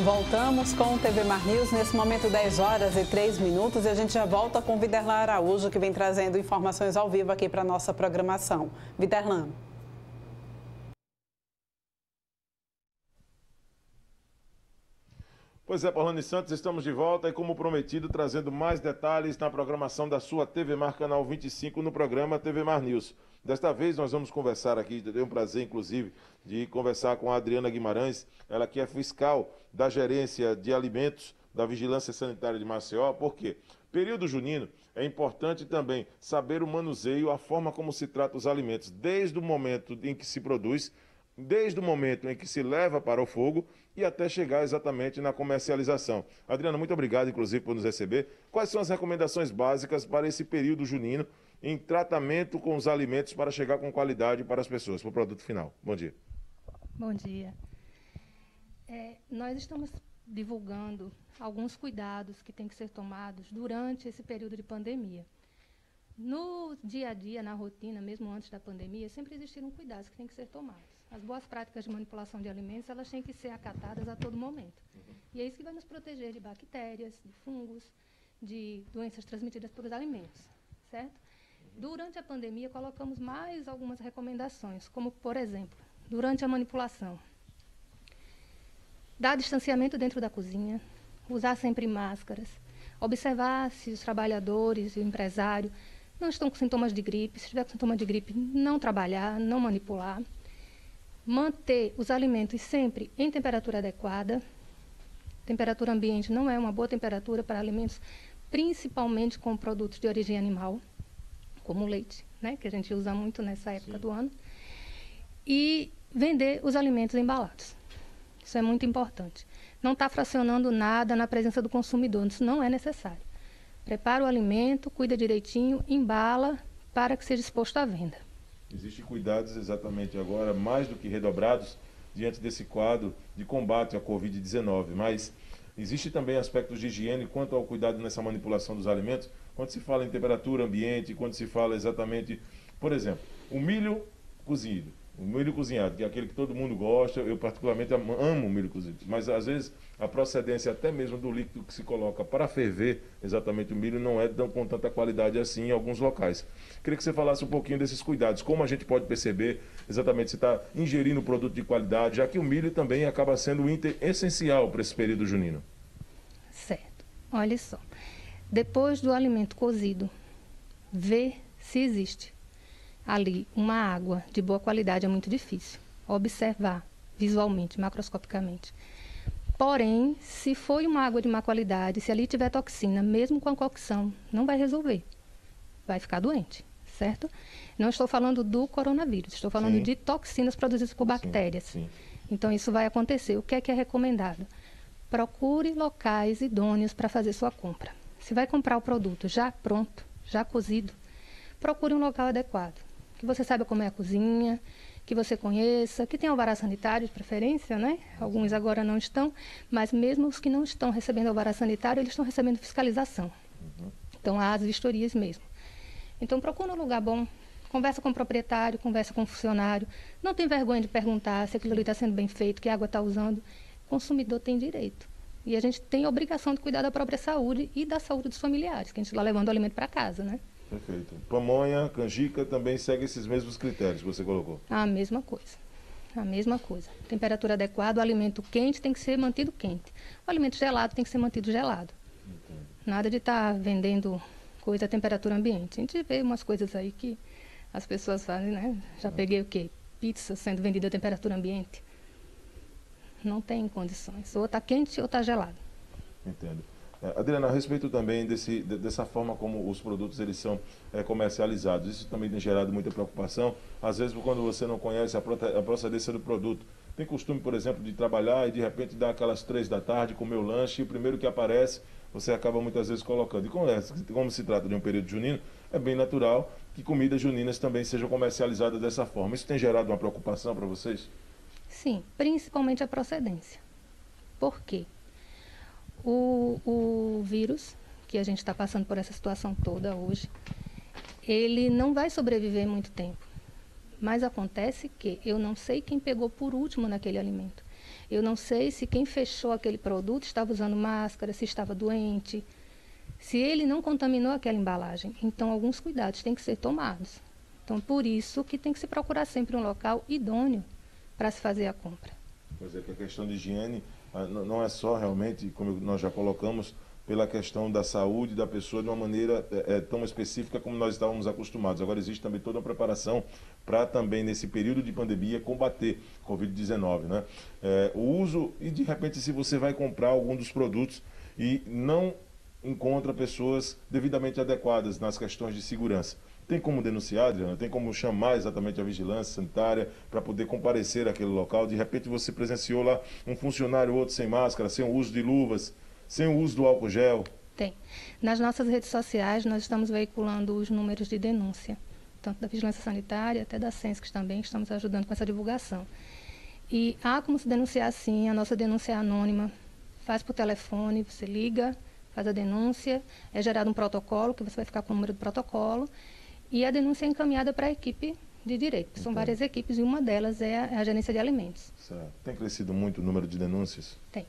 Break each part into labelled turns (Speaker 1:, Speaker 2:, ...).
Speaker 1: Voltamos com o TV Mar News, nesse momento 10 horas e 3 minutos, e a gente já volta com o Viderlan Araújo, que vem trazendo informações ao vivo aqui para a nossa programação. Viderlan.
Speaker 2: Pois é, Paulane Santos, estamos de volta e, como prometido, trazendo mais detalhes na programação da sua TV Mar Canal 25 no programa TV Mar News. Desta vez nós vamos conversar aqui, tenho um prazer, inclusive, de conversar com a Adriana Guimarães, ela que é fiscal da Gerência de Alimentos da Vigilância Sanitária de Maceió. Por quê? Período junino é importante também saber o manuseio, a forma como se trata os alimentos, desde o momento em que se produz, desde o momento em que se leva para o fogo e até chegar exatamente na comercialização. Adriana, muito obrigado, inclusive, por nos receber. Quais são as recomendações básicas para esse período junino em tratamento com os alimentos para chegar com qualidade para as pessoas, para o produto final? Bom dia.
Speaker 3: Bom dia. Nós estamos divulgando alguns cuidados que têm que ser tomados durante esse período de pandemia. No dia a dia, na rotina, mesmo antes da pandemia, sempre existiram cuidados que têm que ser tomados. As boas práticas de manipulação de alimentos, elas têm que ser acatadas a todo momento. E é isso que vai nos proteger de bactérias, de fungos, de doenças transmitidas pelos alimentos, certo? Durante a pandemia, colocamos mais algumas recomendações, como, por exemplo, durante a manipulação, dar distanciamento dentro da cozinha, usar sempre máscaras, observar se os trabalhadores e o empresário não estão com sintomas de gripe. Se tiver com sintoma de gripe, não trabalhar, não manipular. Manter os alimentos sempre em temperatura adequada. Temperatura ambiente não é uma boa temperatura para alimentos, principalmente com produtos de origem animal, como o leite, né, que a gente usa muito nessa época do ano. E vender os alimentos embalados. Isso é muito importante. Não está fracionando nada na presença do consumidor, isso não é necessário. Prepara o alimento, cuida direitinho, embala para que seja exposto à venda.
Speaker 2: Existem cuidados exatamente agora, mais do que redobrados, diante desse quadro de combate à Covid-19, mas existe também aspectos de higiene quanto ao cuidado nessa manipulação dos alimentos, quando se fala em temperatura ambiente, quando se fala exatamente, por exemplo, o milho cozido. O milho cozinhado, que é aquele que todo mundo gosta, eu particularmente amo o milho cozido, mas às vezes a procedência até mesmo do líquido que se coloca para ferver exatamente o milho não é com tanta qualidade assim em alguns locais. Queria que você falasse um pouquinho desses cuidados, como a gente pode perceber exatamente se está ingerindo produto de qualidade, já que o milho também acaba sendo um item essencial para esse período junino.
Speaker 3: Certo. Olha só, depois do alimento cozido, ver se existe ali uma água de boa qualidade é muito difícil. Observar visualmente, macroscopicamente. Porém, se foi uma água de má qualidade, se ali tiver toxina, mesmo com a cocção, não vai resolver. Vai ficar doente, certo? Não estou falando do coronavírus, estou falando de toxinas produzidas por bactérias. Sim. Então, isso vai acontecer. O que é recomendado? Procure locais idôneos para fazer sua compra. Se vai comprar o produto já pronto, já cozido, procure um local adequado. Que você saiba como é a cozinha, que você conheça, que tenha alvará sanitário de preferência, né? Alguns agora não estão, mas mesmo os que não estão recebendo alvará sanitário, eles estão recebendo fiscalização. Então, há as vistorias mesmo. Então, procura um lugar bom, conversa com o proprietário, conversa com o funcionário, não tem vergonha de perguntar se aquilo ali está sendo bem feito, que água está usando. O consumidor tem direito. E a gente tem a obrigação de cuidar da própria saúde e da saúde dos familiares, que a gente está levando o alimento para casa, né?
Speaker 2: Perfeito. Pamonha, canjica também segue esses mesmos critérios que você colocou?
Speaker 3: A mesma coisa. A mesma coisa. Temperatura adequada, o alimento quente tem que ser mantido quente. O alimento gelado tem que ser mantido gelado. Entendi. Nada de estar vendendo coisa a temperatura ambiente. A gente vê umas coisas aí que as pessoas fazem, né? Já peguei o quê? Pizza sendo vendida a temperatura ambiente. Não tem condições. Ou está quente ou está gelado.
Speaker 2: Entendo. Adriana, a respeito também dessa forma como os produtos eles são comercializados, isso também tem gerado muita preocupação. Às vezes, quando você não conhece a procedência do produto, tem costume, por exemplo, de trabalhar e de repente dar aquelas 3 da tarde, comer o lanche e o primeiro que aparece, você acaba muitas vezes colocando. E como se trata de um período junino, é bem natural que comidas juninas também sejam comercializadas dessa forma. Isso tem gerado uma preocupação para vocês?
Speaker 3: Sim, principalmente a procedência. Por quê? O vírus, que a gente está passando por essa situação toda hoje, ele não vai sobreviver muito tempo. Mas acontece que eu não sei quem pegou por último naquele alimento. Eu não sei se quem fechou aquele produto estava usando máscara, se estava doente, se ele não contaminou aquela embalagem. Então, alguns cuidados têm que ser tomados. Então, por isso que tem que se procurar sempre um local idôneo para se fazer a compra.
Speaker 2: Pois é, que a questão de higiene não é só realmente, como nós já colocamos, pela questão da saúde da pessoa de uma maneira tão específica como nós estávamos acostumados. Agora existe também toda uma preparação para também, nesse período de pandemia, combater Covid-19, né? O uso, e de repente se você vai comprar algum dos produtos e não encontra pessoas devidamente adequadas nas questões de segurança. Tem como denunciar, Adriana? Tem como chamar exatamente a vigilância sanitária para poder comparecer àquele local? De repente você presenciou lá um funcionário ou outro sem máscara, sem o uso de luvas, sem o uso do álcool gel?
Speaker 3: Tem. Nas nossas redes sociais, nós estamos veiculando os números de denúncia, tanto da Vigilância Sanitária, até da SENSC também, que estamos ajudando com essa divulgação. E há como se denunciar sim, a nossa denúncia é anônima, faz por telefone, você liga, faz a denúncia, é gerado um protocolo, que você vai ficar com o número do protocolo, e a denúncia é encaminhada para a equipe de direito. São várias equipes e uma delas é a gerência de alimentos.
Speaker 2: Certo. Tem crescido muito o número de denúncias?
Speaker 3: Tem.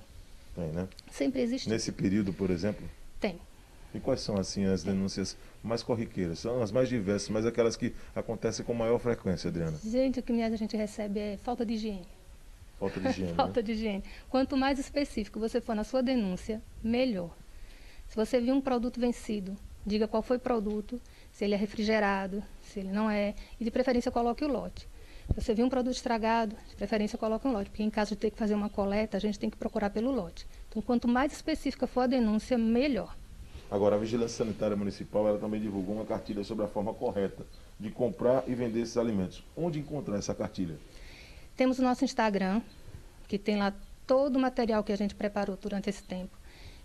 Speaker 2: Tem, né?
Speaker 3: Sempre existe.
Speaker 2: Nesse período, por exemplo?
Speaker 3: Tem.
Speaker 2: E quais são, assim, as denúncias mais corriqueiras? São as mais diversas, mas aquelas que acontecem com maior frequência, Adriana?
Speaker 3: Gente, o que a gente recebe é falta de higiene.
Speaker 2: Falta de higiene,
Speaker 3: Falta
Speaker 2: né?
Speaker 3: de higiene. Quanto mais específico você for na sua denúncia, melhor. Se você viu um produto vencido, diga qual foi o produto, se ele é refrigerado, se ele não é, e de preferência coloque o lote. Se você viu um produto estragado, de preferência coloque um lote, porque em caso de ter que fazer uma coleta, a gente tem que procurar pelo lote. Então, quanto mais específica for a denúncia, melhor.
Speaker 2: Agora, a Vigilância Sanitária Municipal, ela também divulgou uma cartilha sobre a forma correta de comprar e vender esses alimentos. Onde encontrar essa cartilha?
Speaker 3: Temos o nosso Instagram, que tem lá todo o material que a gente preparou durante esse tempo,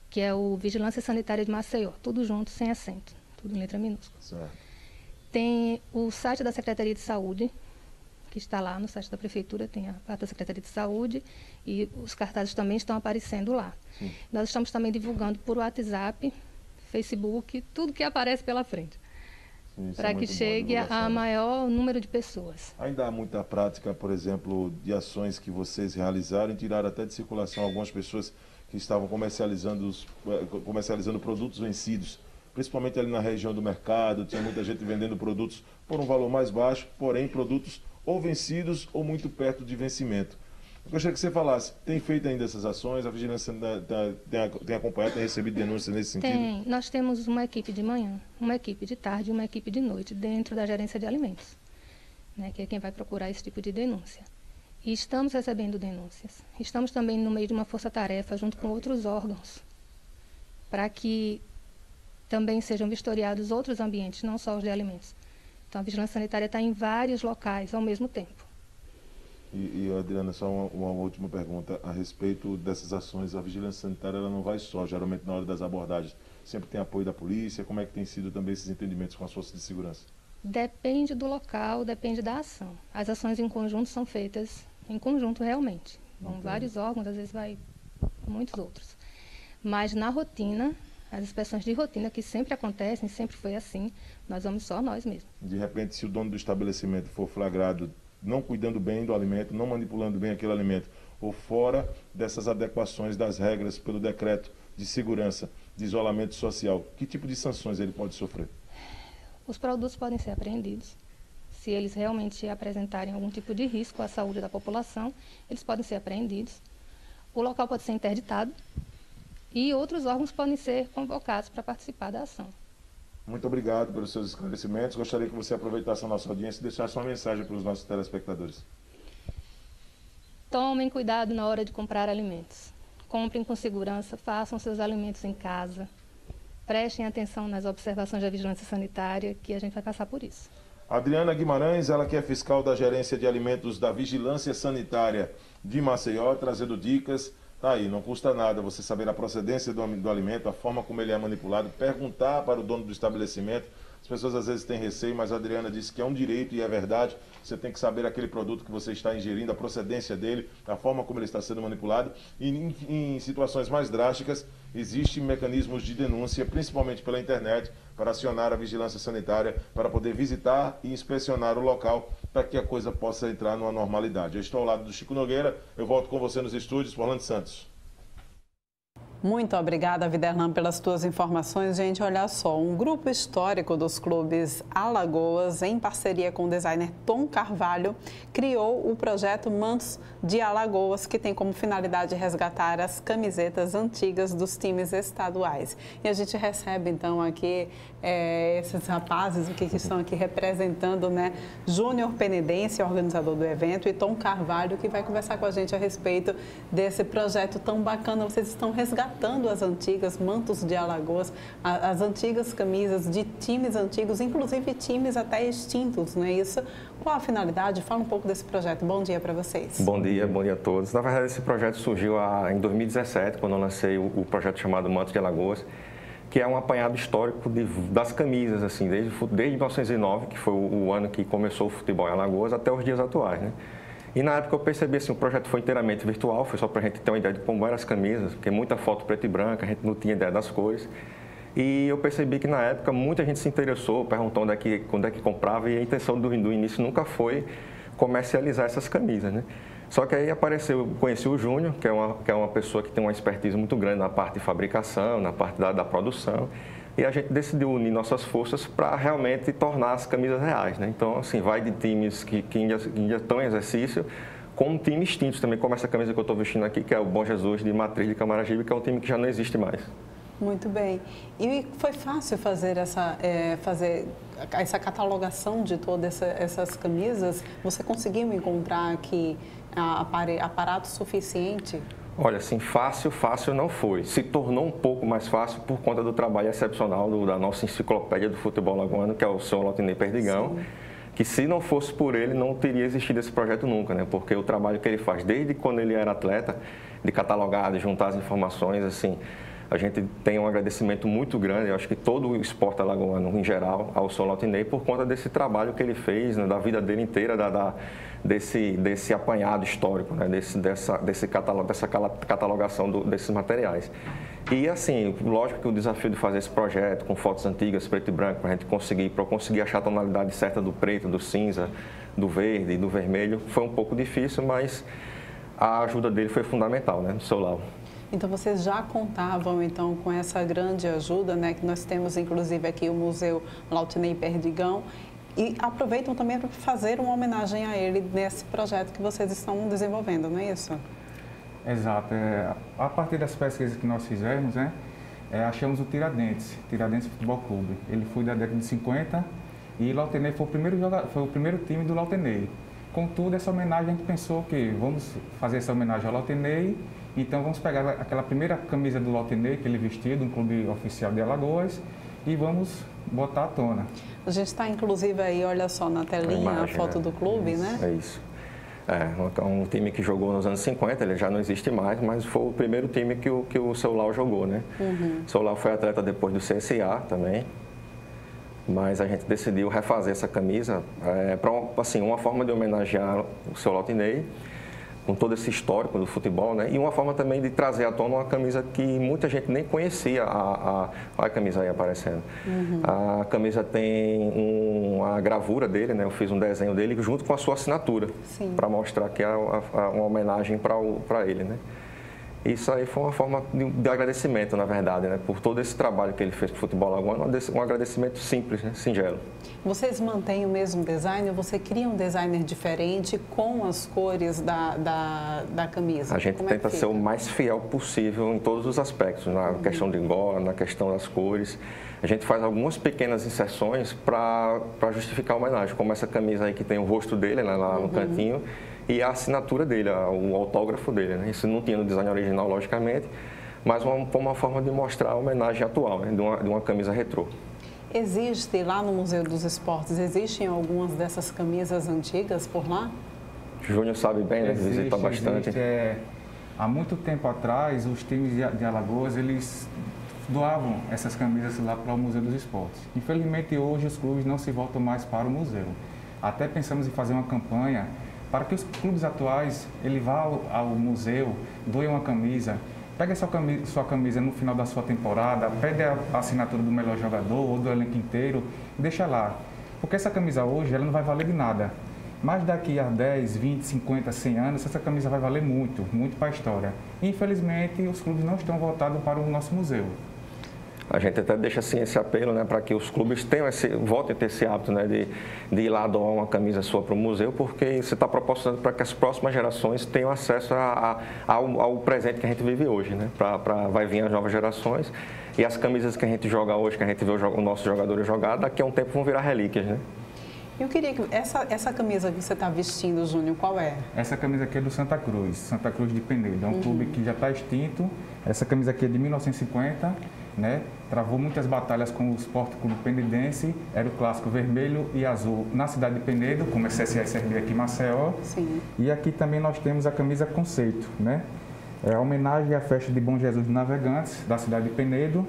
Speaker 3: que é o Vigilância Sanitária de Maceió, tudo junto, sem acento, tudo em letra minúscula.
Speaker 2: Certo.
Speaker 3: Tem o site da Secretaria de Saúde, que está lá no site da Prefeitura, tem a parte da Secretaria de Saúde e os cartazes também estão aparecendo lá.
Speaker 2: Sim.
Speaker 3: Nós estamos também divulgando por WhatsApp, Facebook, tudo que aparece pela frente, para que chegue a maior número de pessoas.
Speaker 2: Ainda há muita prática, por exemplo, de ações que vocês realizaram e tiraram até de circulação algumas pessoas que estavam comercializando produtos vencidos, principalmente ali na região do mercado. Tinha muita gente vendendo produtos por um valor mais baixo, porém produtos ou vencidos ou muito perto de vencimento. Eu gostaria que você falasse, tem feito ainda essas ações? A Vigilância tem acompanhado, tem recebido denúncias nesse sentido?
Speaker 3: Tem. Nós temos uma equipe de manhã, uma equipe de tarde e uma equipe de noite dentro da gerência de alimentos, né, que é quem vai procurar esse tipo de denúncia. E estamos recebendo denúncias. Estamos também no meio de uma força-tarefa junto com outros órgãos, para que também sejam vistoriados outros ambientes, não só os de alimentos. Então, a Vigilância Sanitária está em vários locais ao mesmo tempo.
Speaker 2: E Adriana, só uma última pergunta a respeito dessas ações. A Vigilância Sanitária ela não vai só, geralmente na hora das abordagens, sempre tem apoio da polícia. Como é que tem sido também esses entendimentos com as forças de segurança? Depende
Speaker 3: do local, depende da ação. As ações em conjunto são feitas em conjunto realmente. Vão vários órgãos, às vezes vai muitos outros. Mas na rotina, as inspeções de rotina que sempre acontecem, sempre foi assim, nós vamos só nós mesmos.
Speaker 2: De repente, se o dono do estabelecimento for flagrado não cuidando bem do alimento, não manipulando bem aquele alimento, ou fora dessas adequações das regras pelo decreto de segurança, de isolamento social, que tipo de sanções ele pode sofrer?
Speaker 3: Os produtos podem ser apreendidos. Se eles realmente apresentarem algum tipo de risco à saúde da população, eles podem ser apreendidos. O local pode ser interditado e outros órgãos podem ser convocados para participar da ação.
Speaker 2: Muito obrigado pelos seus esclarecimentos. Gostaria que você aproveitasse a nossa audiência e deixasse uma mensagem para os nossos telespectadores.
Speaker 3: Tomem cuidado na hora de comprar alimentos. Comprem com segurança, façam seus alimentos em casa. Prestem atenção nas observações da Vigilância Sanitária, que a gente vai passar por isso.
Speaker 2: Adriana Guimarães, ela que é fiscal da Gerência de Alimentos da Vigilância Sanitária de Maceió, trazendo dicas. Tá aí, não custa nada você saber a procedência do alimento, a forma como ele é manipulado, perguntar para o dono do estabelecimento As pessoas às vezes têm receio, mas a Adriana disse que é um direito e é verdade. Você tem que saber aquele produto que você está ingerindo, a procedência dele, a forma como ele está sendo manipulado. E em situações mais drásticas, existem mecanismos de denúncia, principalmente pela internet, para acionar a vigilância sanitária, para poder visitar e inspecionar o local, para que a coisa possa entrar numa normalidade. Eu estou ao lado do Chico Nogueira, eu volto com você nos estúdios, Orlando Santos.
Speaker 1: Muito obrigada, Viderlan, pelas tuas informações. Gente, olha só, um grupo histórico dos clubes Alagoas, em parceria com o designer Tom Carvalho, criou o projeto Mantos de Alagoas, que tem como finalidade resgatar as camisetas antigas dos times estaduais. E a gente recebe, então, aqui esses rapazes que estão aqui representando, né? Júnior Penedense, organizador do evento, e Tom Carvalho, que vai conversar com a gente a respeito desse projeto tão bacana. Vocês estão resgatando as antigas mantos de Alagoas, as antigas camisas de times antigos, inclusive times até extintos, não é isso? Qual a finalidade? Fala um pouco desse projeto. Bom dia para vocês.
Speaker 4: Bom dia a todos. Na verdade, esse projeto surgiu em 2017, quando eu lancei o projeto chamado Mantos de Alagoas, que é um apanhado histórico das camisas, assim, desde 1909, que foi o ano que começou o futebol em Alagoas, até os dias atuais, né? E na época eu percebi assim, o projeto foi inteiramente virtual, foi só para a gente ter uma ideia de como eram as camisas, porque muita foto preto e branca, a gente não tinha ideia das cores. E eu percebi que na época muita gente se interessou, perguntou quando é que comprava, e a intenção do início nunca foi comercializar essas camisas, né? Só que aí conheci o Júnior, que é uma pessoa que tem uma expertise muito grande na parte de fabricação, na parte da produção, e a gente decidiu unir nossas forças para realmente tornar as camisas reais, né? Então, assim, vai de times que ainda estão em exercício, como times extintos também, como essa camisa que eu estou vestindo aqui, que é o Bom Jesus de Matriz de Camaragibe, que é um time que já não existe mais.
Speaker 1: Muito bem. E foi fácil fazer essa catalogação de todas essas camisas? Você conseguiu encontrar aqui aparato suficiente?
Speaker 4: Olha, assim, fácil não foi. Se tornou um pouco mais fácil por conta do trabalho excepcional da nossa enciclopédia do futebol alagoano, que é o senhor Lautinei Perdigão. Sim. Que se não fosse por ele, não teria existido esse projeto nunca, né? Porque o trabalho que ele faz desde quando ele era atleta, de catalogar, de juntar as informações, assim, a gente tem um agradecimento muito grande, eu acho que todo o esporte alagoano, em geral, ao senhor Lautinei, por conta desse trabalho que ele fez, né, da vida dele inteira, desse apanhado histórico, né, dessa catalogação desses materiais. E, assim, lógico que o desafio de fazer esse projeto com fotos antigas, preto e branco, para a gente conseguir achar a tonalidade certa do preto, do cinza, do verde e do vermelho, foi um pouco difícil, mas a ajuda dele foi fundamental, né, do seu Lau.
Speaker 1: Então, vocês já contavam, então, com essa grande ajuda, né, que nós temos, inclusive, aqui o Museu Lautinei Perdigão, e aproveitam também para fazer uma homenagem a ele nesse projeto que vocês estão desenvolvendo, não é isso?
Speaker 5: Exato. A partir das pesquisas que nós fizemos, né, achamos o Tiradentes Futebol Clube. Ele foi da década de 50 e Lautinei foi o primeiro time do Lautinei. Contudo, essa homenagem, a gente pensou que vamos fazer essa homenagem ao Lautinei. Então, vamos pegar aquela primeira camisa do Lautinei que ele vestiu, de um clube oficial de Alagoas, e vamos botar à tona.
Speaker 1: A gente está, inclusive, aí, olha só, na telinha, a foto do clube,
Speaker 4: isso,
Speaker 1: né?
Speaker 4: É isso. É um time que jogou nos anos 50, ele já não existe mais, mas foi o primeiro time que o seu Lau jogou, né? Uhum. O seu Lau foi atleta depois do CSA também, mas a gente decidiu refazer essa camisa para assim, uma forma de homenagear o seu Lautinei, com todo esse histórico do futebol, né? E uma forma também de trazer à tona uma camisa que muita gente nem conhecia, a camisa aí aparecendo. Uhum. A camisa tem a gravura dele, né? Eu fiz um desenho dele junto com a sua assinatura, para mostrar que é uma homenagem para ele, né? Isso aí foi uma forma de agradecimento, na verdade, né? Por todo esse trabalho que ele fez para o futebol alagoano, um agradecimento simples, né? Singelo.
Speaker 1: Vocês mantêm o mesmo design ou você cria um designer diferente com as cores da camisa?
Speaker 4: A gente tenta ser o mais fiel possível em todos os aspectos, na questão de gola, na questão das cores. A gente faz algumas pequenas inserções para justificar a homenagem, como essa camisa aí que tem o rosto dele, né, lá no cantinho, e a assinatura dele, o autógrafo dele, né? Isso não tinha no design original, logicamente, mas uma forma de mostrar a homenagem atual, né? de uma camisa retrô.
Speaker 1: Existe lá no Museu dos Esportes, existem algumas dessas camisas antigas por lá?
Speaker 4: O Júnior sabe bem, né? Visita bastante.
Speaker 5: Há muito tempo atrás, os times de Alagoas, eles doavam essas camisas lá para o Museu dos Esportes. Infelizmente, hoje os clubes não se voltam mais para o museu. Até pensamos em fazer uma campanha para que os clubes atuais, ele vá ao museu, doe uma camisa, pegue sua camisa no final da sua temporada, pede a assinatura do melhor jogador ou do elenco inteiro e deixa lá. Porque essa camisa hoje, ela não vai valer de nada. Mas daqui a 10, 20, 50, 100 anos, essa camisa vai valer muito, muito para a história. Infelizmente, os clubes não estão voltados para o nosso museu.
Speaker 4: A gente até deixa assim esse apelo, né, para que os clubes voltem a ter esse hábito, né, de ir lá doar uma camisa sua para o museu, porque você está proporcionando para que as próximas gerações tenham acesso ao presente que a gente vive hoje, né, vai vir as novas gerações e as camisas que a gente joga hoje, que a gente vê os nossos jogadores jogar, daqui a um tempo vão virar relíquias, né?
Speaker 1: Eu queria que essa camisa que você está vestindo, Júnior, qual é?
Speaker 5: Essa camisa aqui é do Santa Cruz de Penedo. É um clube que já está extinto. Essa camisa aqui é de 1950, né? Travou muitas batalhas com o Sport Clube Penedense. Era o clássico vermelho e azul na cidade de Penedo, como é CSA e CRB aqui em Maceió.
Speaker 1: Sim.
Speaker 5: E aqui também nós temos a camisa conceito, né? É a homenagem à festa de Bom Jesus dos Navegantes, da cidade de Penedo,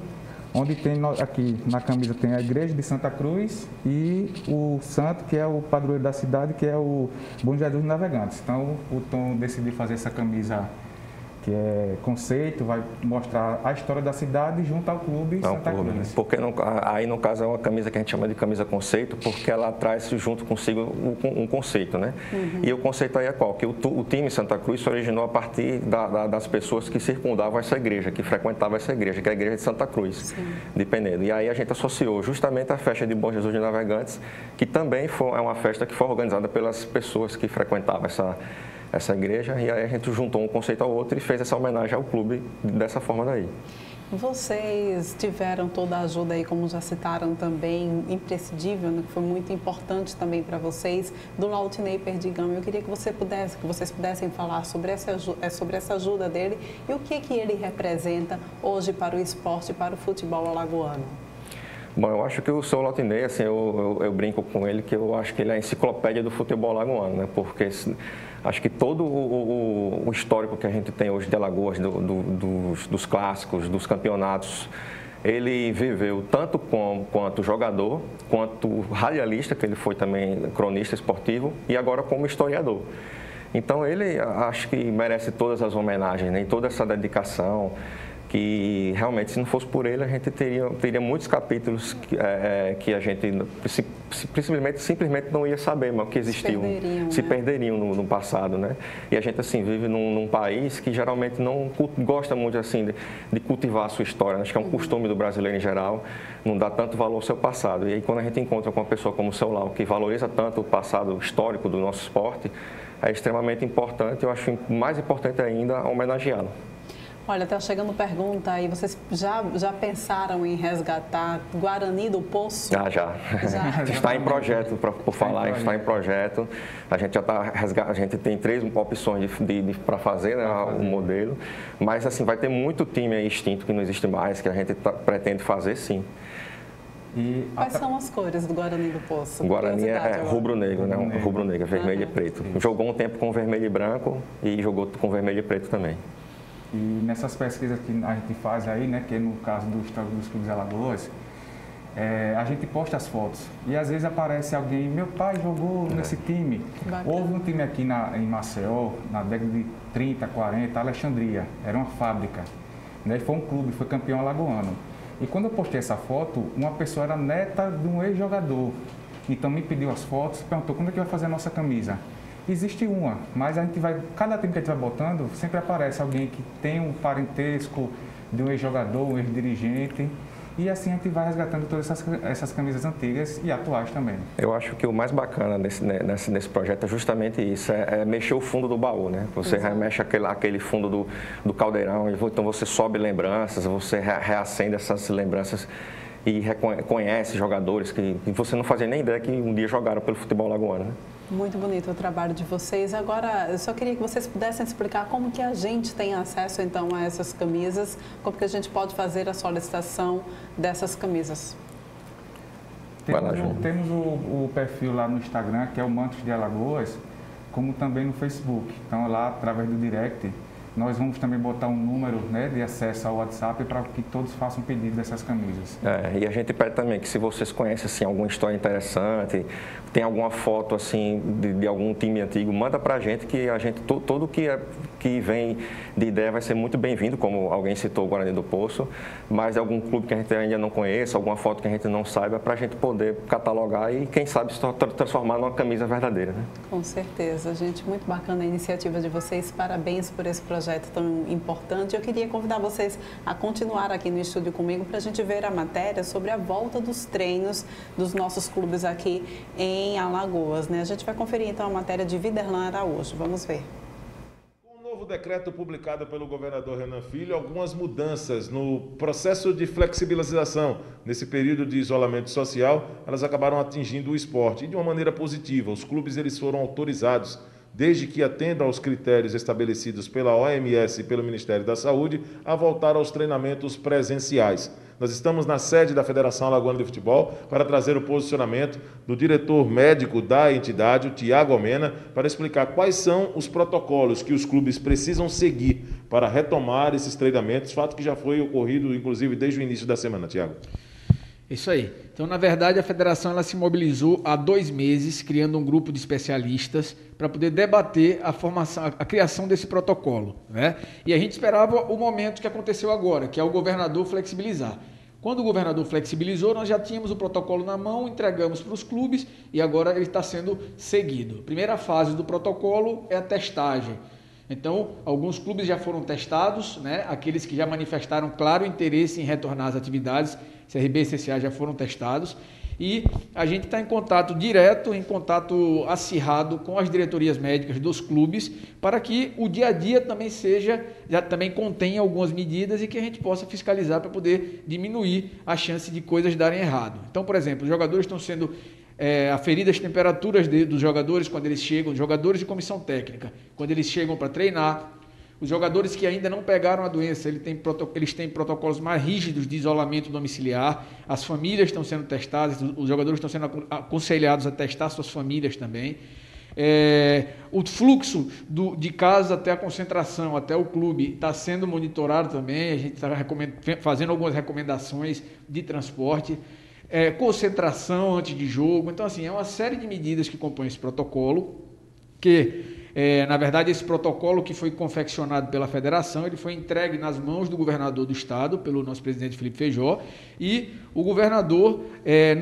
Speaker 5: onde tem aqui na camisa tem a igreja de Santa Cruz e o santo, que é o padroeiro da cidade, que é o Bom Jesus dos Navegantes. Então, o Tom decidiu fazer essa camisa que é conceito, vai mostrar a história da cidade junto ao clube Santa Cruz. Né?
Speaker 4: Porque aí, no caso, é uma camisa que a gente chama de camisa conceito, porque ela traz junto consigo um conceito, né? E o conceito aí é qual? Que o time Santa Cruz se originou a partir das pessoas que circundavam essa igreja, que frequentavam essa igreja, que é a igreja de Santa Cruz, de Penedo. E aí a gente associou justamente a festa de Bom Jesus de Navegantes, que também é uma festa que foi organizada pelas pessoas que frequentavam essa igreja, e aí a gente juntou um conceito ao outro e fez essa homenagem ao clube dessa forma daí.
Speaker 1: Vocês tiveram toda a ajuda aí, como já citaram também, imprescindível, né, que foi muito importante também para vocês, do Lautinei Perdigão. Eu queria que vocês pudessem falar sobre essa ajuda dele e o que ele representa hoje para o esporte, para o futebol alagoano.
Speaker 4: Bom, eu acho que o seu Lautinei, assim, eu brinco com ele que eu acho que ele é a enciclopédia do futebol alagoano, né? Porque acho que todo o histórico que a gente tem hoje de Alagoas, dos clássicos, dos campeonatos, ele viveu tanto quanto jogador, quanto radialista, que ele foi também cronista esportivo, e agora como historiador. Então ele acho que merece todas as homenagens, né? E toda essa dedicação, que realmente, se não fosse por ele, a gente teria muitos capítulos que a gente simplesmente não ia saber, mas que existiam, se perderiam no passado, né? E a gente, assim, vive num país que geralmente não gosta muito, assim, de cultivar a sua história. Acho que é um costume do brasileiro em geral, não dá tanto valor ao seu passado. E aí, quando a gente encontra com uma pessoa como o seu Lau, que valoriza tanto o passado histórico do nosso esporte, é extremamente importante. Eu acho mais importante ainda homenageá-lo.
Speaker 1: Olha, está chegando pergunta aí, vocês já pensaram em resgatar Guarani do Poço?
Speaker 4: Já. Está em projeto, por falar, está em projeto. A gente já está a gente tem 3 opções para fazer, né, o modelo, mas assim, vai ter muito time aí extinto que não existe mais, que a gente pretende fazer, sim.
Speaker 1: Quais são as cores do Guarani do Poço?
Speaker 4: O Guarani é rubro-negro, né? Rubro-negro, vermelho e preto. Jogou um tempo com vermelho e branco e jogou com vermelho e preto também.
Speaker 5: E nessas pesquisas que a gente faz aí, né, que é no caso do histórico dos clubes Alagoas, a gente posta as fotos e às vezes aparece alguém, meu pai jogou nesse time. Bacana. Houve um time aqui em Maceió, na década de 30, 40, Alexandria, era uma fábrica, né, foi um clube, foi campeão alagoano. E quando eu postei essa foto, uma pessoa era neta de um ex-jogador, então me pediu as fotos, perguntou quando é que vai fazer a nossa camisa. Existe uma, mas a gente cada time que a gente vai botando, sempre aparece alguém que tem um parentesco de um ex-jogador, um ex-dirigente, e assim a gente vai resgatando todas essas camisas antigas e atuais também. Eu acho que o mais bacana nesse projeto é justamente isso, é mexer o fundo do baú, né? Você remexe aquele fundo do caldeirão, então você sobe lembranças, você reacende essas lembranças e reconhece jogadores que você não fazia nem ideia que um dia jogaram pelo futebol alagoano, né?
Speaker 1: Muito bonito o trabalho de vocês. Agora, eu só queria que vocês pudessem explicar como que a gente tem acesso, então, a essas camisas, como que a gente pode fazer a solicitação dessas camisas.
Speaker 5: Temos o perfil lá no Instagram, que é o Mantos de Alagoas, como também no Facebook. Então, lá, através do direct, nós vamos também botar um número, né, de acesso ao WhatsApp para que todos façam pedido dessas camisas.
Speaker 4: E a gente pede também que, se vocês conhecem assim, alguma história interessante, tem alguma foto assim, de algum time antigo, manda para a gente, que a gente, todo que vem de ideia vai ser muito bem-vindo, como alguém citou o Guarani do Poço, mas algum clube que a gente ainda não conheça, alguma foto que a gente não saiba, para a gente poder catalogar e, quem sabe, se transformar numa camisa verdadeira. Né?
Speaker 1: Com certeza, gente, muito bacana a iniciativa de vocês, parabéns por esse projeto tão importante. Eu queria convidar vocês a continuar aqui no estúdio comigo para a gente ver a matéria sobre a volta dos treinos dos nossos clubes aqui em Alagoas, né? A gente vai conferir então a matéria de Viderlan Araújo. Vamos ver.
Speaker 2: Com o novo decreto publicado pelo governador Renan Filho, algumas mudanças no processo de flexibilização nesse período de isolamento social, elas acabaram atingindo o esporte e de uma maneira positiva. Os clubes eles foram autorizados, desde que atendam aos critérios estabelecidos pela OMS e pelo Ministério da Saúde, a voltar aos treinamentos presenciais. Nós estamos na sede da Federação Alagoana de Futebol para trazer o posicionamento do diretor médico da entidade, o Tiago Almena, para explicar quais são os protocolos que os clubes precisam seguir para retomar esses treinamentos, fato que já foi ocorrido, inclusive, desde o início da semana, Tiago.
Speaker 6: Isso aí. Então, na verdade, a federação ela se mobilizou há 2 meses, criando um grupo de especialistas para poder debater a criação desse protocolo, né? E a gente esperava o momento que aconteceu agora, que é o governador flexibilizar. Quando o governador flexibilizou, nós já tínhamos o protocolo na mão, entregamos para os clubes e agora ele está sendo seguido. A primeira fase do protocolo é a testagem. Então, alguns clubes já foram testados, né? Aqueles que já manifestaram claro interesse em retornar às atividades, CRB e CSA já foram testados, e a gente está em contato direto, em contato acirrado com as diretorias médicas dos clubes, para que o dia a dia também também contenha algumas medidas e que a gente possa fiscalizar para poder diminuir a chance de coisas darem errado. Então, por exemplo, os jogadores estão sendo aferidas as temperaturas dos jogadores quando eles chegam, jogadores de comissão técnica, quando eles chegam para treinar. Os jogadores que ainda não pegaram a doença, eles têm protocolos mais rígidos de isolamento domiciliar, as famílias estão sendo testadas, os jogadores estão sendo aconselhados a testar suas famílias também. O fluxo de casa até a concentração, até o clube, está sendo monitorado também, a gente está fazendo algumas recomendações de transporte, concentração antes de jogo. Então, assim, é uma série de medidas que compõem esse protocolo, que... na verdade, esse protocolo que foi confeccionado pela federação, ele foi entregue nas mãos do governador do estado, pelo nosso presidente Felipe Feijó, e o governador,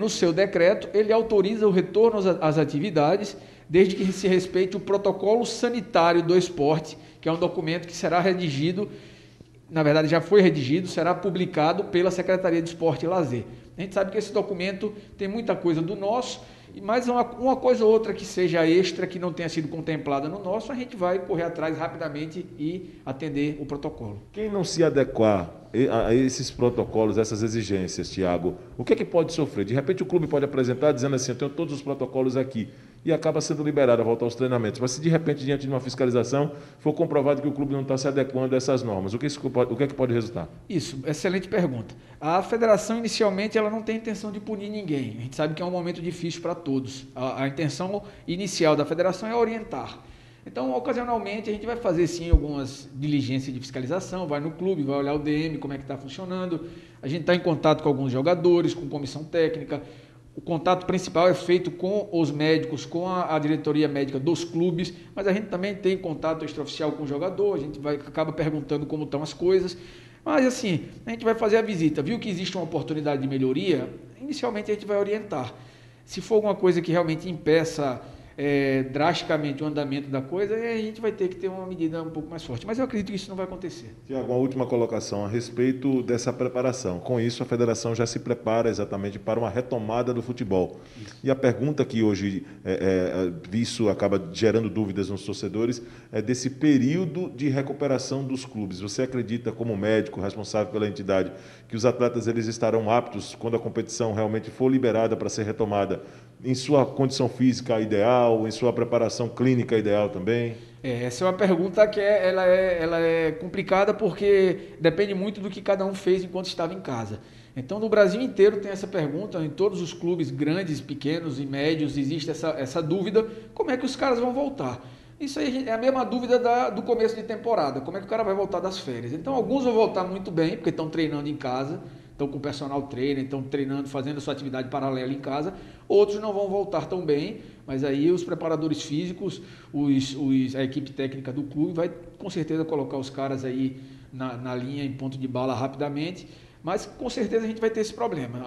Speaker 6: no seu decreto, ele autoriza o retorno às atividades, desde que se respeite o protocolo sanitário do esporte, que é um documento que será redigido, na verdade já foi redigido, será publicado pela Secretaria de Esporte e Lazer. A gente sabe que esse documento tem muita coisa do nosso, mas uma coisa ou outra que seja extra, que não tenha sido contemplada no nosso, a gente vai correr atrás rapidamente e atender o protocolo.
Speaker 2: Quem não se adequar a esses protocolos, essas exigências, Tiago, o que é que pode sofrer? De repente o clube pode apresentar dizendo assim, eu tenho todos os protocolos aqui, e acaba sendo liberado a voltar aos treinamentos. Mas se de repente, diante de uma fiscalização, for comprovado que o clube não está se adequando a essas normas, o que é que pode resultar?
Speaker 6: Isso, excelente pergunta. A federação, inicialmente, ela não tem intenção de punir ninguém. A gente sabe que é um momento difícil para todos. A intenção inicial da federação é orientar. Então, ocasionalmente, a gente vai fazer, sim, algumas diligências de fiscalização, vai no clube, vai olhar o DM, como é que está funcionando. A gente está em contato com alguns jogadores, com comissão técnica. O contato principal é feito com os médicos, com a diretoria médica dos clubes, mas a gente também tem contato extraoficial com o jogador, a gente acaba perguntando como estão as coisas. Mas, assim, a gente vai fazer a visita, viu que existe uma oportunidade de melhoria, inicialmente a gente vai orientar. Se for alguma coisa que realmente impeça drasticamente o andamento da coisa, a gente vai ter que ter uma medida um pouco mais forte. Mas eu acredito que isso não vai acontecer.
Speaker 2: Tiago, uma última colocação a respeito dessa preparação. Com isso, a federação já se prepara exatamente para uma retomada do futebol. Isso. E a pergunta que hoje isso acaba gerando dúvidas nos torcedores é desse período de recuperação dos clubes. Você acredita, como médico responsável pela entidade, que os atletas eles estarão aptos quando a competição realmente for liberada para ser retomada em sua condição física ideal, em sua preparação clínica ideal também?
Speaker 6: Essa é uma pergunta que ela é complicada porque depende muito do que cada um fez enquanto estava em casa. Então, no Brasil inteiro tem essa pergunta, em todos os clubes grandes, pequenos e médios, existe essa dúvida, como é que os caras vão voltar? Isso aí é a mesma dúvida do começo de temporada, como é que o cara vai voltar das férias. Então alguns vão voltar muito bem, porque estão treinando em casa, estão com o personal trainer, estão treinando, fazendo a sua atividade paralela em casa. Outros não vão voltar tão bem, mas aí os preparadores físicos, a equipe técnica do clube vai com certeza colocar os caras aí na linha, em ponto de bala rapidamente, mas com certeza a gente vai ter esse problema.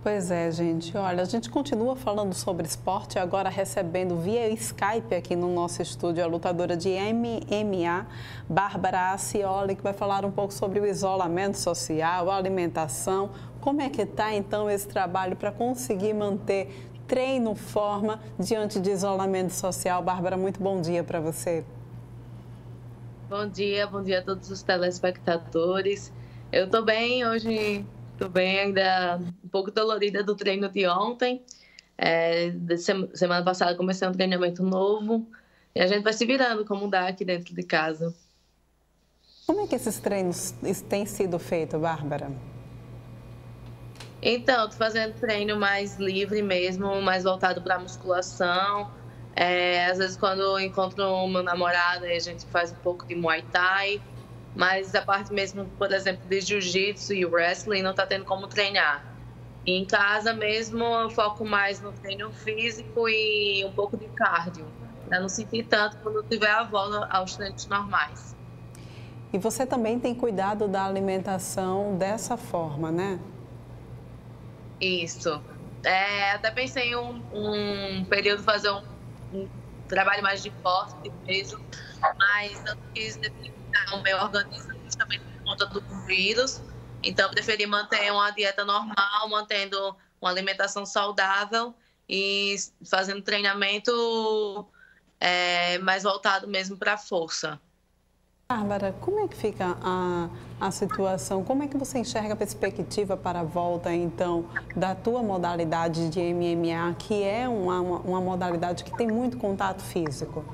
Speaker 1: Pois é, gente. Olha, a gente continua falando sobre esporte, agora recebendo via Skype aqui no nosso estúdio a lutadora de MMA, Bárbara Acioli, que vai falar um pouco sobre o isolamento social, a alimentação. Como é que está, então, esse trabalho para conseguir manter treino, forma, diante de isolamento social? Bárbara, muito bom dia para você.
Speaker 7: Bom dia a todos os telespectadores. Eu estou bem hoje. Estou bem, ainda um pouco dolorida do treino de ontem. Semana passada comecei um treinamento novo e a gente vai se virando como dá aqui dentro de casa.
Speaker 1: Como é que esses treinos têm sido feitos, Bárbara?
Speaker 7: Então, estou fazendo treino mais livre mesmo, mais voltado para a musculação. Às vezes, quando eu encontro o meu namorado, a gente faz um pouco de Muay Thai. Mas a parte mesmo, por exemplo, de jiu-jitsu e wrestling não está tendo como treinar. E em casa mesmo eu foco mais no treino físico e um pouco de cardio, para não sentir tanto quando tiver a volta aos treinos normais.
Speaker 1: E você também tem cuidado da alimentação dessa forma, né?
Speaker 7: Isso. Até pensei em um período fazer um trabalho mais de força, de peso, mas eu quis definir o meu organismo justamente por conta do vírus. Então, eu preferi manter uma dieta normal, mantendo uma alimentação saudável e fazendo treinamento mais voltado mesmo para a força.
Speaker 1: Bárbara, como é que fica a situação? Como é que você enxerga a perspectiva para a volta, então, da tua modalidade de MMA, que é uma modalidade que tem muito contato físico?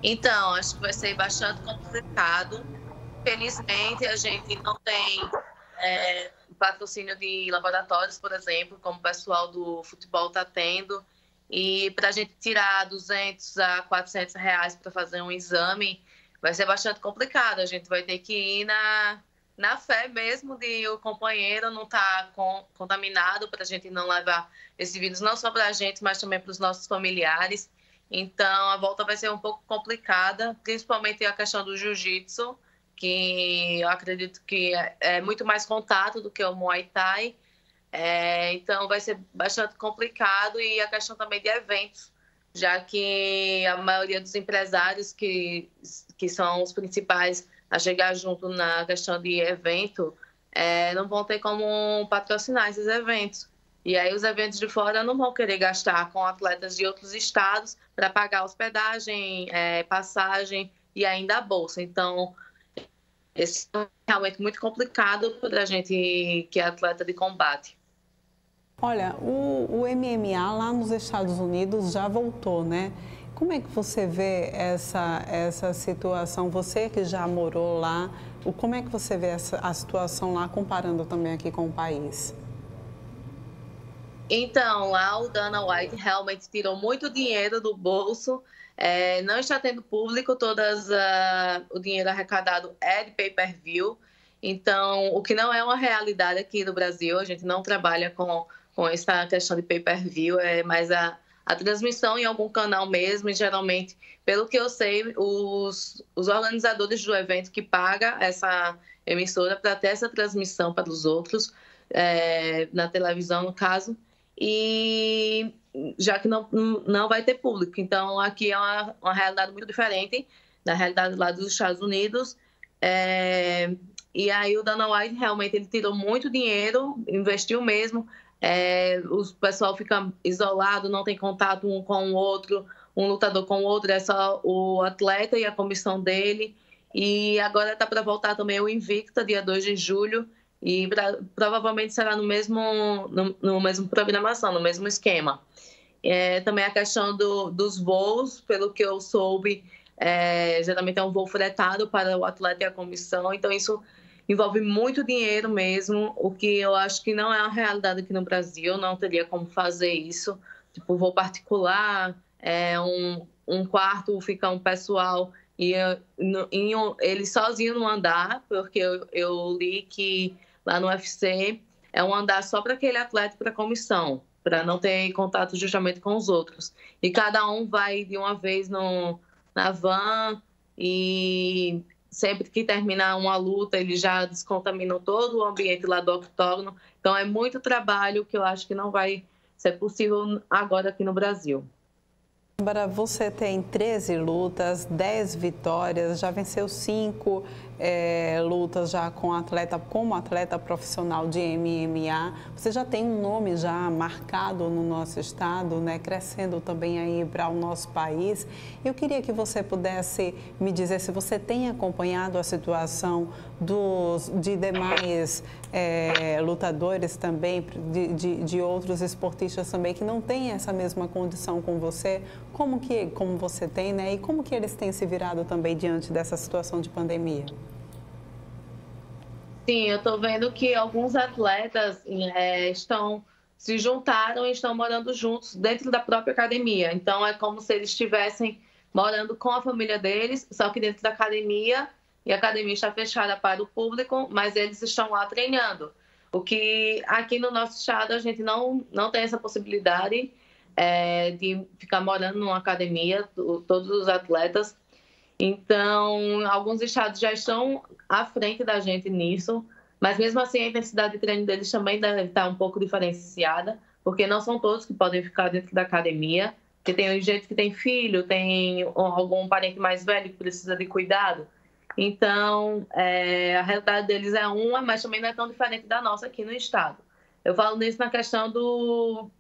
Speaker 7: Então, acho que vai ser bastante complicado. Felizmente, a gente não tem patrocínio de laboratórios, por exemplo, como o pessoal do futebol está tendo. E para a gente tirar 200 a 400 reais para fazer um exame, vai ser bastante complicado. A gente vai ter que ir na fé mesmo de o companheiro não estar contaminado, para a gente não levar esse vírus não só para a gente, mas também para os nossos familiares. Então, a volta vai ser um pouco complicada, principalmente a questão do jiu-jitsu, que eu acredito que é muito mais contato do que o Muay Thai. Então, vai ser bastante complicado. E a questão também de eventos, já que a maioria dos empresários que são os principais a chegar junto na questão de evento, não vão ter como patrocinar esses eventos. E aí os eventos de fora não vão querer gastar com atletas de outros estados para pagar hospedagem, passagem e ainda a bolsa. Então, esse é realmente muito complicado para a gente que é atleta de combate.
Speaker 1: Olha, o MMA lá nos Estados Unidos já voltou, né? Como é que você vê essa situação? Você que já morou lá, como é que você vê a situação lá, comparando também aqui com o país?
Speaker 7: Então, lá o Dana White realmente tirou muito dinheiro do bolso. Não está tendo público, o dinheiro arrecadado é de pay-per-view. Então, o que não é uma realidade aqui no Brasil, a gente não trabalha com essa questão de pay-per-view, é mais a transmissão em algum canal mesmo. E geralmente, pelo que eu sei, os organizadores do evento que pagam essa emissora para ter essa transmissão para os outros, na televisão, no caso, e já que não vai ter público. Então, aqui é uma realidade muito diferente da realidade lá dos Estados Unidos. E aí o Dana White realmente ele tirou muito dinheiro, investiu mesmo. O pessoal fica isolado, não tem contato um com o outro, um lutador com o outro, é só o atleta e a comissão dele. E agora está para voltar também o Invicta, dia 2 de julho, e provavelmente será no mesmo programação, no mesmo esquema. Também a questão dos voos, pelo que eu soube, geralmente é um voo fretado para o atleta e a comissão, então isso envolve muito dinheiro mesmo, o que eu acho que não é uma realidade aqui no Brasil, não teria como fazer isso, tipo voo particular, um quarto fica um pessoal e ele sozinho no andar, porque eu li que lá no UFC é um andar só para aquele atleta e para a comissão, para não ter contato justamente com os outros. E cada um vai de uma vez na van e sempre que terminar uma luta, ele já descontaminam todo o ambiente lá do octógono. Então, é muito trabalho que eu acho que não vai ser possível agora aqui no Brasil.
Speaker 1: Bárbara, você tem 13 lutas, 10 vitórias, já venceu 5 lutas já como atleta profissional de MMA. Você já tem um nome já marcado no nosso estado, né, crescendo também aí para o nosso país. Eu queria que você pudesse me dizer se você tem acompanhado a situação de demais lutadores também, de outros esportistas também que não têm essa mesma condição com você, como você tem, né? E como que eles têm se virado também diante dessa situação de pandemia?
Speaker 7: Sim, eu estou vendo que alguns atletas se juntaram e estão morando juntos dentro da própria academia. Então, é como se eles estivessem morando com a família deles, só que dentro da academia, e a academia está fechada para o público, mas eles estão lá treinando. O que aqui no nosso estado a gente não tem essa possibilidade de ficar morando numa academia, todos os atletas. Então, alguns estados já estão à frente da gente nisso, mas mesmo assim a intensidade de treino deles também deve estar um pouco diferenciada, porque não são todos que podem ficar dentro da academia, porque tem gente que tem filho, tem algum parente mais velho que precisa de cuidado. Então, a realidade deles é uma, mas também não é tão diferente da nossa aqui no estado. Eu falo nisso na questão do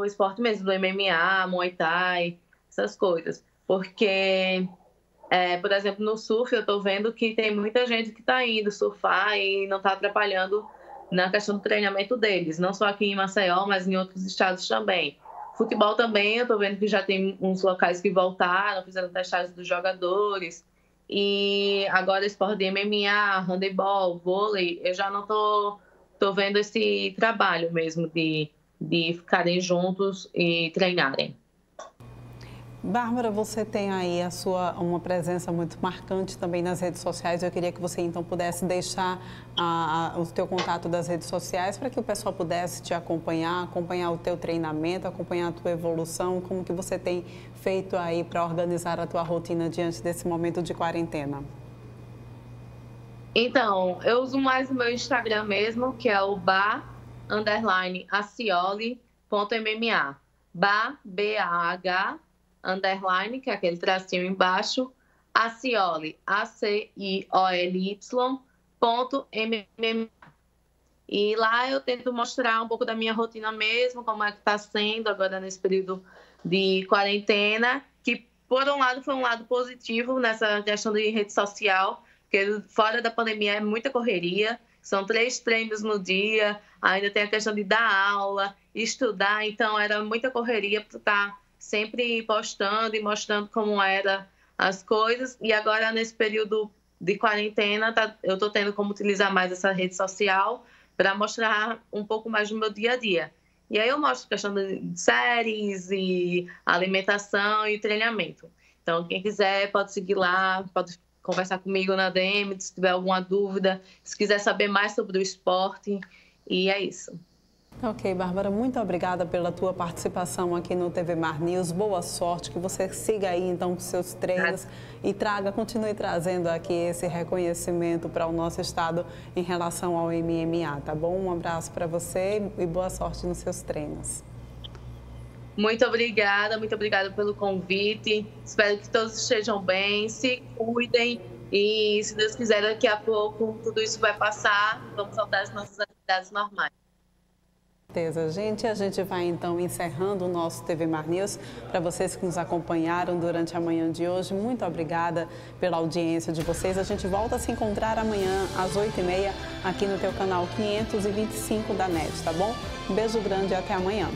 Speaker 7: esporte mesmo, do MMA, Muay Thai, essas coisas. Porque, por exemplo, no surf eu estou vendo que tem muita gente que está indo surfar e não está atrapalhando na questão do treinamento deles. Não só aqui em Maceió, mas em outros estados também. Futebol também, eu estou vendo que já tem uns locais que voltaram, fizeram testagens dos jogadores. E agora esporte de MMA, handebol, vôlei, eu já não tô vendo esse trabalho mesmo de ficarem juntos e treinarem.
Speaker 1: Bárbara, você tem aí uma presença muito marcante também nas redes sociais. Eu queria que você então pudesse deixar o teu contato das redes sociais para que o pessoal pudesse te acompanhar o teu treinamento, acompanhar a tua evolução, como que você tem feito aí para organizar a tua rotina diante desse momento de quarentena.
Speaker 7: Então, eu uso mais o meu Instagram mesmo, que é o bar_acioli.mma. BAH _, que é aquele tracinho embaixo, Acioli, ACIOLY.mma. E lá eu tento mostrar um pouco da minha rotina mesmo, como é que está sendo agora nesse período de quarentena, que por um lado foi um lado positivo nessa questão de rede social, porque fora da pandemia é muita correria, são 3 treinos no dia, ainda tem a questão de dar aula, estudar, então era muita correria para estar sempre postando e mostrando como eram as coisas. E agora, nesse período de quarentena, eu estou tendo como utilizar mais essa rede social para mostrar um pouco mais do meu dia a dia. E aí eu mostro questão de séries e alimentação e treinamento. Então, quem quiser pode seguir lá, pode conversar comigo na DM, se tiver alguma dúvida, se quiser saber mais sobre o esporte. E é isso.
Speaker 1: Ok, Bárbara, muito obrigada pela tua participação aqui no TV Mar News. Boa sorte, que você siga aí então com seus treinos e continue trazendo aqui esse reconhecimento para o nosso estado em relação ao MMA, tá bom? Um abraço para você e boa sorte nos seus treinos.
Speaker 7: Muito obrigada pelo convite. Espero que todos estejam bem, se cuidem e, se Deus quiser, daqui a pouco tudo isso vai passar. Vamos voltar às nossas atividades normais.
Speaker 1: Certeza, gente. A gente vai então encerrando o nosso TV Mar News. Para vocês que nos acompanharam durante a manhã de hoje, muito obrigada pela audiência de vocês. A gente volta a se encontrar amanhã às 8h30 aqui no teu canal 525 da NET, tá bom? Um beijo grande e até amanhã.